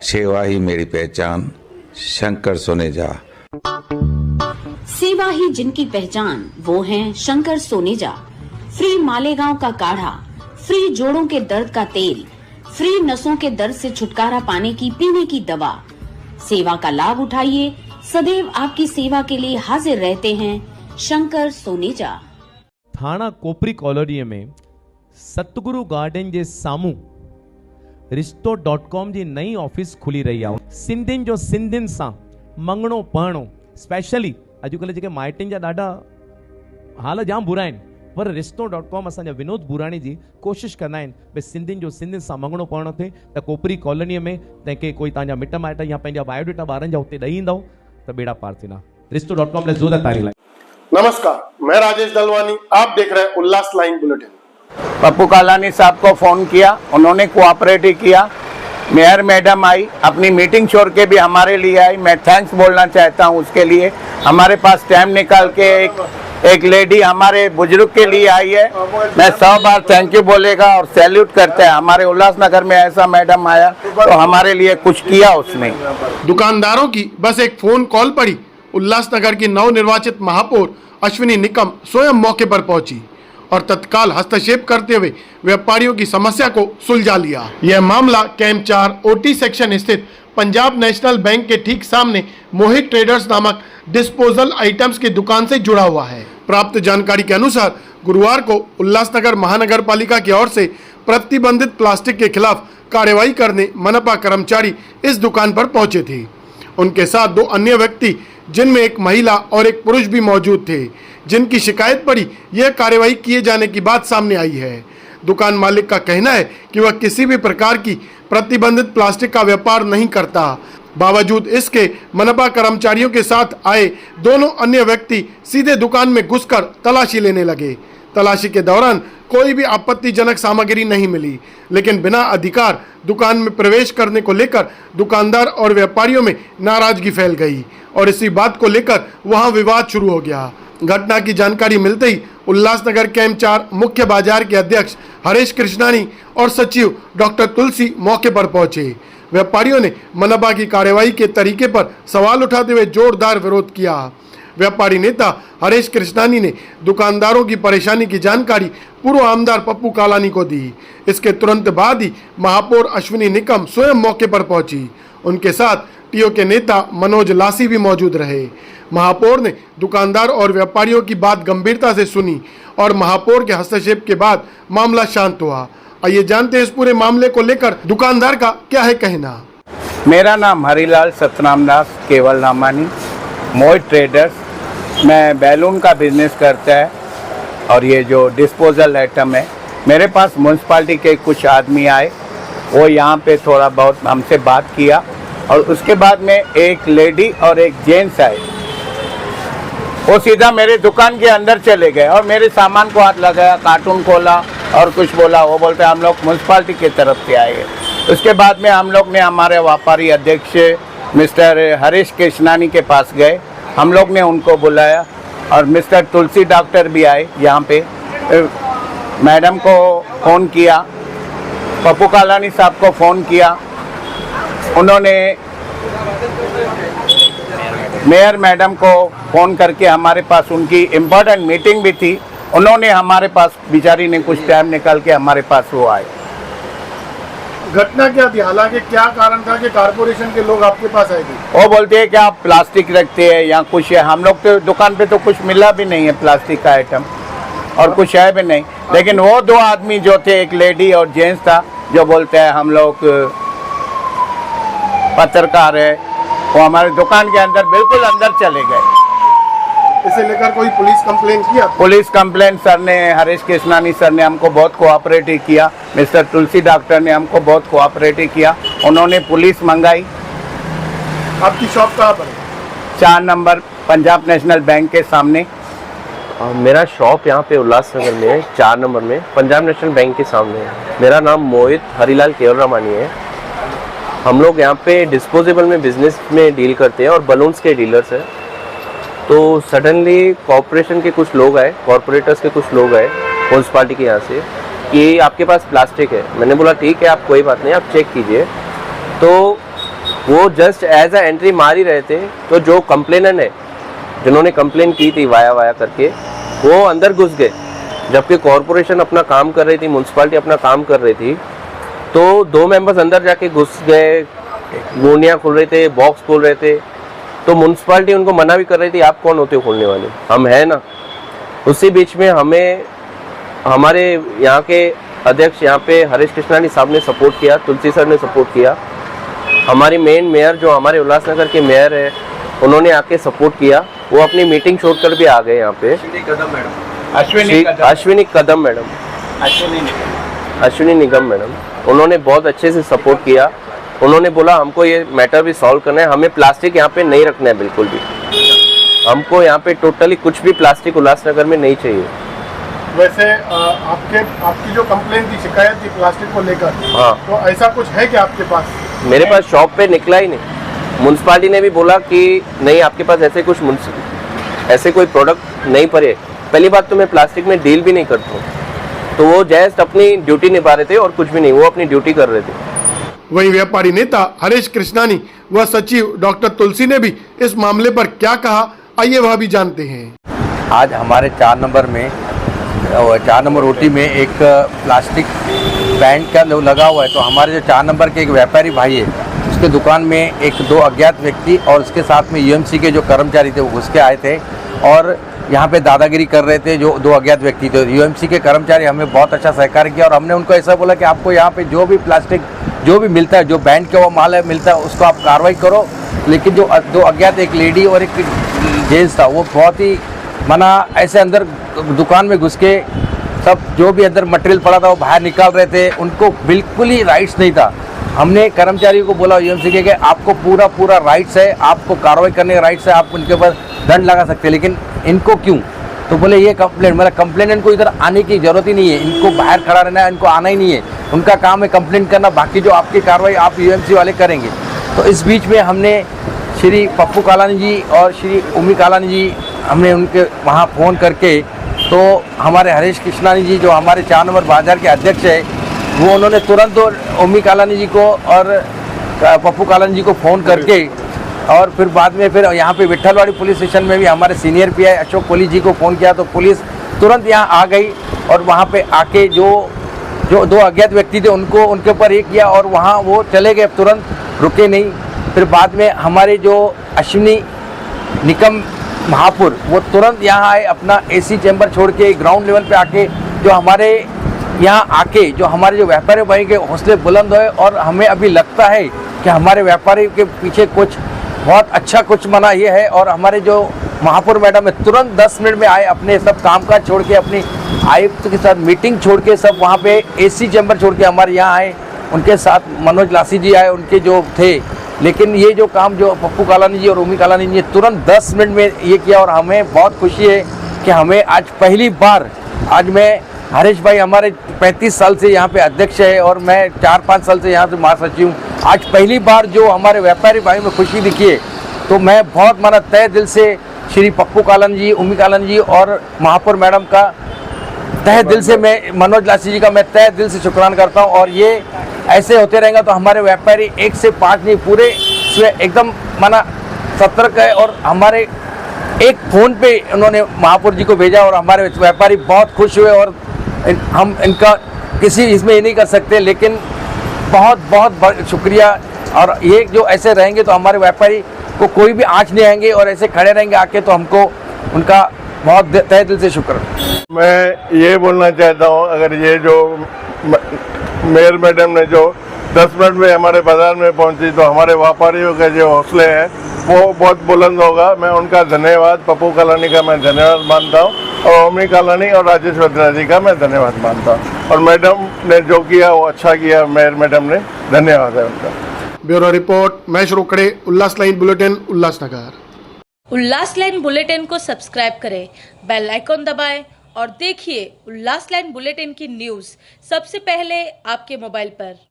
सेवा ही मेरी पहचान, शंकर सोनेजा। सेवा ही जिनकी पहचान, वो हैं शंकर सोनेजा। फ्री मालेगांव का काढ़ा, फ्री जोड़ों के दर्द का तेल, फ्री नसों के दर्द से छुटकारा पाने की पीने की दवा। सेवा का लाभ उठाइए, सदैव आपकी सेवा के लिए हाजिर रहते हैं शंकर सोनेजा। थाणा कोपरी कॉलोनी में सतगुरु गार्डन जे सामू रिश्तो.com जी नई ऑफिस खुली रही है। सिंधियुनि जो सिंधियुनि सां मंगणो पढ़णो, स्पेशली अॼुकल्ह जेके माइटनि जा ॾाढा हाल जाम बुरा आहिनि, पर रिश्तो.com असांजा विनोद बुराणी जी कोशिशि कंदा आहिनि भई सिंधियुनि जो सिंधियुनि सां मंगणो पढ़णो थिए त कोपरी कॉलोनीअ में तंहिंखे कोई तव्हांजा मिट माइट या पंहिंजा बायोडेटा ॿारनि जा हुते ॾेई ईंदव त बेड़ा पार थींदा। रिश्तो.com लाइ ज़ोरदार तारीफ़ लाइ। नमस्कार, मैं राजेश दलवानी, आप देख रहे हैं उल्लास लाइन बुलेटिन। पप्पू कालानी साहब को फोन किया, उन्होंने कोऑपरेट किया। मेयर मैडम आई, अपनी मीटिंग छोड़ के भी हमारे लिए आई, मैं थैंक्स बोलना चाहता हूं उसके लिए। हमारे पास टाइम निकाल के एक लेडी हमारे बुजुर्ग के लिए आई है, मैं 100 बार थैंक यू बोलेगा और सैल्यूट करते हैं। हमारे उल्लासनगर में ऐसा मैडम आया तो हमारे लिए कुछ किया उसने। दुकानदारों की बस एक फोन कॉल पड़ी, उल्लासनगर की नवनिर्वाचित महापौर अश्विनी निकम स्वयं मौके पर पहुंची और तत्काल हस्तक्षेप करते हुए व्यापारियों की समस्या को सुलझा लिया। यह मामला कैंप 4 ओटी सेक्शन स्थित पंजाब नेशनल बैंक के ठीक सामने मोहित ट्रेडर्स नामक डिस्पोजल आइटम्स की दुकान से जुड़ा हुआ है। प्राप्त जानकारी के अनुसार गुरुवार को उल्लासनगर महानगर पालिका की ओर से प्रतिबंधित प्लास्टिक के खिलाफ कार्रवाई करने मनपा कर्मचारी इस दुकान पर पहुंचे थे। उनके साथ 2 अन्य व्यक्ति, जिनमें एक महिला और एक पुरुष भी मौजूद थे, जिनकी शिकायत पड़ी। यह कार्रवाई किए जाने की बात सामने आई है। दुकान मालिक का कहना है कि वह किसी भी प्रकार की प्रतिबंधित प्लास्टिक का व्यापार नहीं करता। बावजूद इसके मनपा कर्मचारियों के साथ आए दोनों अन्य व्यक्ति सीधे दुकान में घुसकर तलाशी लेने लगे। तलाशी के दौरान कोई भी आपत्तिजनक सामग्री नहीं मिली, लेकिन बिना अधिकार दुकान में प्रवेश करने को लेकर दुकानदार और व्यापारियों में नाराजगी फैल गई और इसी बात को लेकर वहां विवाद शुरू हो गया। घटना की जानकारी मिलते ही उल्लासनगर कैंप 4 मुख्य बाजार के अध्यक्ष हरीश कृष्णानी और सचिव डॉक्टर तुलसी मौके पर पहुंचे। व्यापारियों ने मनपा की कार्रवाई के तरीके पर सवाल उठाते हुए जोरदार विरोध किया। व्यापारी नेता हरीश कृष्णानी ने दुकानदारों की परेशानी की जानकारी पूर्व आमदार पप्पू कालानी को दी। इसके तुरंत बाद ही महापौर अश्विनी निकम स्वयं मौके पर पहुंची। उनके साथ टीओ के नेता मनोज लासी भी मौजूद रहे। महापौर ने दुकानदार और व्यापारियों की बात गंभीरता से सुनी और महापौर के हस्तक्षेप के बाद मामला शांत हुआ। आइए जानते हैं इस पूरे मामले को लेकर दुकानदार का क्या है कहना। मेरा नाम हरिलाल सतनाम दास केवल नामानी, मोहित ट्रेडर्स। मैं बैलून का बिजनेस करता है और ये जो डिस्पोजल आइटम है, मेरे पास म्यूनसिपालिटी के कुछ आदमी आए, वो यहाँ पे थोड़ा बहुत हमसे बात किया और उसके बाद में एक लेडी और एक जेंट्स आए। वो सीधा मेरे दुकान के अंदर चले गए और मेरे सामान को हाथ लगाया, कार्टून खोला और कुछ बोला। वो बोलते हम लोग म्यूनसिपालिटी की तरफ से आए। उसके बाद में हम लोग ने हमारे व्यापारी अध्यक्ष मिस्टर हरीश कृष्णानी के पास गए, हम लोग ने उनको बुलाया और मिस्टर तुलसी डॉक्टर भी आए यहाँ पे। मैडम को फ़ोन किया, पप्पू कालानी साहब को फ़ोन किया, उन्होंने मेयर मैडम को फ़ोन करके हमारे पास, उनकी इम्पोर्टेंट मीटिंग भी थी, उन्होंने हमारे पास, बेचारी ने कुछ टाइम निकाल के हमारे पास वो आए। घटना क्या थी? हालांकि क्या कारण था कि कारपोरेशन के लोग आपके पास आए थे? वो बोलते हैं कि आप प्लास्टिक रखते हैं या कुछ है। हम लोग तो दुकान पे तो कुछ मिला भी नहीं है प्लास्टिक का आइटम और कुछ है भी नहीं, लेकिन वो 2 आदमी जो थे, एक लेडी और जेंट्स था, जो बोलते हैं हम लोग पत्रकार है, वो हमारे दुकान के अंदर बिल्कुल अंदर चले गए। इसे लेकर कोई पुलिस कंप्लेंट किया? पुलिस कंप्लेंट सर ने, हरीश कृष्णानी सर ने हमको बहुत कोऑपरेट किया, मिस्टर तुलसी डॉक्टर ने हमको बहुत कोऑपरेट किया, उन्होंने पुलिस मंगाई। आपकी शॉप कहाँ पर है? 4 नंबर पंजाब नेशनल बैंक के सामने। मेरा शॉप यहाँ पे उल्लासनगर में है, 4 नंबर में पंजाब नेशनल बैंक के सामने है। मेरा नाम मोहित हरिलाल केवलरामानी है। हम लोग यहाँ पे डिस्पोजेबल में बिजनेस में डील करते हैं और बलून्स के डीलर्स हैं। तो सडनली कॉरपोरेशन के कुछ लोग आए, कॉरपोरेटर्स के कुछ लोग आए म्यूनसिपालिटी के यहाँ से कि आपके पास प्लास्टिक है। मैंने बोला ठीक है, आप कोई बात नहीं, आप चेक कीजिए। तो वो जस्ट एज अ एंट्री मार ही रहे थे, तो जो कंप्लेनर है, जिन्होंने कंप्लेन की थी वाया करके, वो अंदर घुस गए, जबकि कॉरपोरेशन अपना काम कर रही थी, म्यूनसिपालिटी अपना काम कर रही थी। तो 2 मेंबर्स अंदर जाके घुस गए, गोनियाँ खोल रहे थे, बॉक्स खोल रहे थे। तो म्यूनसिपालिटी उनको मना भी कर रही थी, आप कौन होते हो खोलने वाले, हम हैं ना। उसी बीच में हमें हमारे यहाँ के अध्यक्ष यहाँ पे हरीश कृष्णानी साहब ने सपोर्ट किया, तुलसी सर ने सपोर्ट किया, हमारी मेन मेयर जो हमारे उल्लासनगर के मेयर है उन्होंने आके सपोर्ट किया। वो अपनी मीटिंग छोड़कर भी आ गए यहाँ पे। अश्विनी कदम मैडम, अश्विनी निगम मैडम, उन्होंने बहुत अच्छे से सपोर्ट किया। उन्होंने बोला हमको ये मैटर भी सॉल्व करना है, हमें प्लास्टिक यहाँ पे नहीं रखना है बिल्कुल भी, हमको यहाँ पे टोटली कुछ भी प्लास्टिक उल्लासनगर में नहीं चाहिए। वैसे आपकी जो कंप्लेन थी, शिकायत थी प्लास्टिक को लेकर, हाँ, तो ऐसा कुछ है क्या आपके पास? मेरे पास शॉप पे निकला ही नहीं। म्यूनसिपालिटी ने भी बोला कि नहीं आपके पास ऐसे कोई प्रोडक्ट नहीं पड़े। पहली बात तो मैं प्लास्टिक में डील भी नहीं करता हूँ, तो वो जस्ट अपनी ड्यूटी निभा रहे थे और कुछ भी नहीं, वो अपनी ड्यूटी कर रहे थे। वहीं व्यापारी नेता हरीश कृष्णानी व सचिव डॉक्टर तुलसी ने भी इस मामले पर क्या कहा, आइए वह भी जानते हैं। आज हमारे 4 नंबर ओटी में एक प्लास्टिक बैंड का लगा हुआ है, तो हमारे जो 4 नंबर के एक व्यापारी भाई है, उसके दुकान में 2 अज्ञात व्यक्ति और उसके साथ में यूएमसी के जो कर्मचारी थे वो घुस के आए थे और यहाँ पे दादागिरी कर रहे थे। जो 2 अज्ञात व्यक्ति थे, यूएमसी के कर्मचारी हमें बहुत अच्छा सहकार किया और हमने उनको ऐसा बोला कि आपको यहाँ पे जो भी प्लास्टिक जो भी मिलता है, जो बैंड का वो माल है मिलता है, उसको आप कार्रवाई करो। लेकिन जो 2 अज्ञात, एक लेडी और एक जेंट्स था, वो बहुत ही ऐसे अंदर दुकान में घुस के सब जो भी अंदर मटेरियल पड़ा था वो बाहर निकाल रहे थे। उनको बिल्कुल ही राइट्स नहीं था। हमने कर्मचारियों को बोला यूएमसी के आपको पूरा राइट्स है, आपको कार्रवाई करने का राइट्स है, आप उनके ऊपर दंड लगा सकते हैं, लेकिन इनको क्यों? तो बोले ये कंप्लेनेंट को इधर आने की जरूरत ही नहीं है, इनको बाहर खड़ा रहना है, इनको आना ही नहीं है, उनका काम है कंप्लेंट करना, बाकी जो आपकी कार्रवाई आप यूएमसी वाले करेंगे। तो इस बीच में हमने श्री पप्पू कालानी जी और श्री उमी कालानी जी, हमने उनके वहाँ फ़ोन करके, तो हमारे हरीश कृष्णानी जी जो हमारे 4 नंबर बाजार के अध्यक्ष है, वो उन्होंने तुरंत उमी कालानी जी को और पप्पू कालानी जी को फ़ोन करके, और फिर बाद में फिर यहाँ पे विट्ठलवाड़ी पुलिस स्टेशन में भी हमारे सीनियर पीआई अशोक कोहली जी को फ़ोन किया, तो पुलिस तुरंत यहाँ आ गई और वहाँ पे आके जो 2 अज्ञात व्यक्ति थे उनको उनके ऊपर ये किया और वहाँ वो चले गए, तुरंत रुके नहीं। फिर बाद में हमारे जो अश्विनी निकम महापुर, वो तुरंत यहाँ आए, अपना एसी चैम्बर छोड़ के ग्राउंड लेवल पे आके जो हमारे यहाँ आके जो हमारे जो व्यापारी भाई के हौसले बुलंद हुए और हमें अभी लगता है कि हमारे व्यापारी के पीछे कुछ बहुत अच्छा कुछ ये है। और हमारे जो महापुर मैडम है तुरंत 10 मिनट में आए, अपने सब कामकाज छोड़ के, अपनी आयुक्त के साथ मीटिंग छोड़ के, सब वहाँ पे एसी चैम्बर छोड़ के हमारे यहाँ आए। उनके साथ मनोज लासी जी आए, उनके जो थे। लेकिन ये जो काम जो पप्पू कालानी जी और उमी कालानी जी ने तुरंत 10 मिनट में ये किया और हमें बहुत खुशी है कि हमें आज पहली बार, आज मैं हरीश भाई हमारे 35 साल से यहाँ पे अध्यक्ष है और मैं 4-5 साल से यहाँ से महासचिव हूँ। आज पहली बार जो हमारे व्यापारी भाई में खुशी दिखी है, तो मैं बहुत तय दिल से श्री पप्पू कालानी जी, उमी कालानी जी और महापुर मैडम का तहे दिल से, मैं मनोज लासी जी का मैं तहे दिल से शुक्राना करता हूँ। और ये ऐसे होते रहेगा तो हमारे व्यापारी 1 से 5 नहीं, पूरे एकदम सतर्क है। और हमारे एक फ़ोन पे उन्होंने महापुर जी को भेजा और हमारे व्यापारी बहुत खुश हुए। और हम इनका किसी इसमें ये नहीं कर सकते, लेकिन बहुत बहुत शुक्रिया। और ये जो ऐसे रहेंगे तो हमारे व्यापारी को कोई भी आँच नहीं आएंगे और ऐसे खड़े रहेंगे आके, तो हमको उनका बहुत तहे दिल से शुक्र। मैं ये बोलना चाहता हूँ, अगर ये जो मेयर मैडम ने जो 10 मिनट में हमारे बाजार में पहुंची, तो हमारे व्यापारियों के जो हौसले हैं वो बहुत बुलंद होगा। मैं उनका धन्यवाद, पप्पू कालानी का मैं धन्यवाद मानता हूँ और ओमी कालानी और राजेश वद्रा जी का मैं धन्यवाद मानता हूँ। और मैडम ने जो किया वो अच्छा किया, मेयर मैडम ने, धन्यवाद है उनका। ब्यूरो रिपोर्ट, महेश रोकड़े, उल्लास लाइन बुलेटिन, उल्लासनगर। उल्लास लाइन बुलेटिन को सब्सक्राइब करें, बेल आइकॉन दबाएं और देखिए उल्लास लाइन बुलेटिन की न्यूज़ सबसे पहले आपके मोबाइल पर।